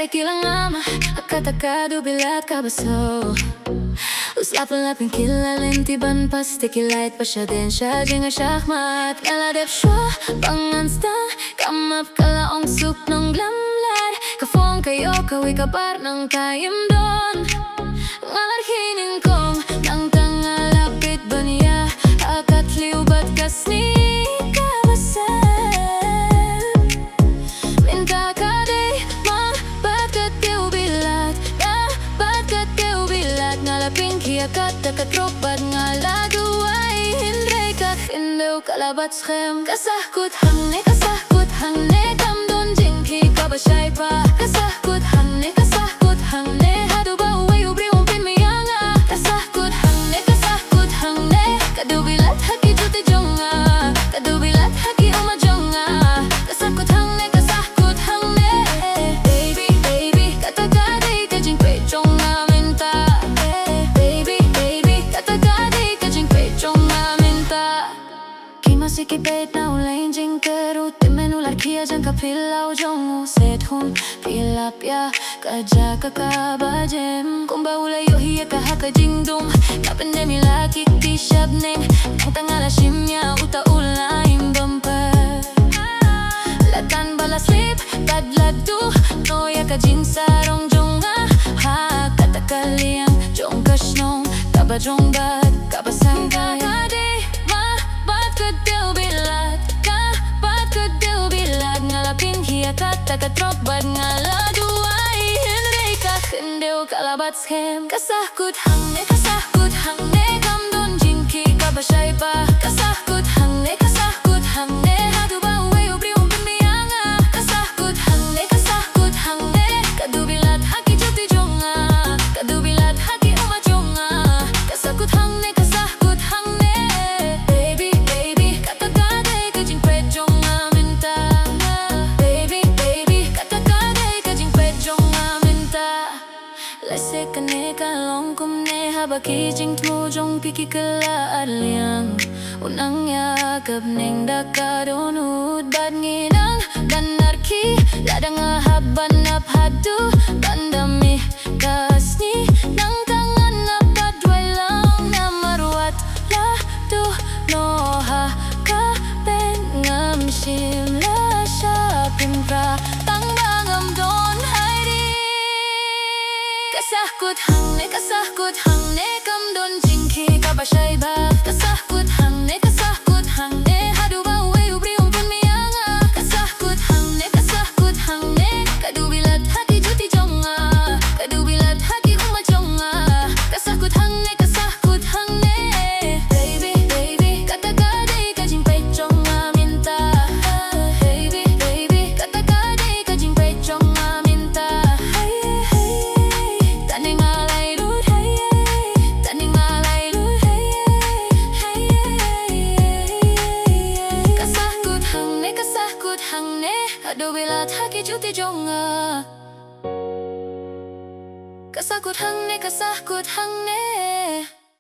Kailangan akata-kado bilat kabaso Uslapan-lapin kilalin tiban pas tikilait pa siya din siya Jing shahmat Ngaladep siya Panganstang Kamap kalaong sup ng glamlad Kafong kayo kawi kabar ng kayim doon Ngalarhinin kong Nang tangalapit ba niya Akatliw ba't kasni Katakatropat nga laguay Hindray kat hindaw kalabat schem Kasahkut hangne Kam don jingki kabasyay pa Kasahkut hangne Hado ba uway ubri umpin miyanga Kasahkut hangne Kadubilat haki juti jonga Kadubilat haki umajonga Kasahkut hangne Baby, katakaday ka jing kwe jonga minta Sikipet na ulayin jing kero Timen ular kia jang kapilaw jong Set hun pilapya Kaja kakabajem Kumba ulayo hiya kahaka jing dong Kapendemi laki ti shabneng Nang tangala shimya uta ulayim bumper Latan bala slip Tadladu Noya ka jing sarong jonga Ha katakaliang jong kashnong Kabajong bad Kabasang kagade Katakatropat nga laduay Hindray ka hindaw kalabat schem Kasahkut hangne Kam don jingki kabasyay pa Kasahkut hangne Hado ba uway ubri umpin miyanga Kasahkut hangne Kadubilat haki juti jonga Kadubilat haki umajonga Kasahkut hangne Baby, katakaday ka jing pwet jonga minta Lese kane kalong kumne habaki jing tmo jong piki kala adliang Unang yakap neng dakadonut bad nginang Ganarki ladang ahaban naphadu Bandami kasni nang tangan napadway lang Namarwat ladu noha kapen ngamshim la syapim pra Tang bangam don Kasahkut hangne Kam don jingki kabasyay ba Kasahkut hangne Hado ba uway ubri umpin miyanga Kasahkut hangne Kadubilat haki juti jonga Kadubilat haki umajonga Kasahkut hangne Baby, katakaday ka jing pwet jonga minta Baby, katakaday ka jing pwet jonga minta Kadubilat haki juti jonga Kasahkut hangne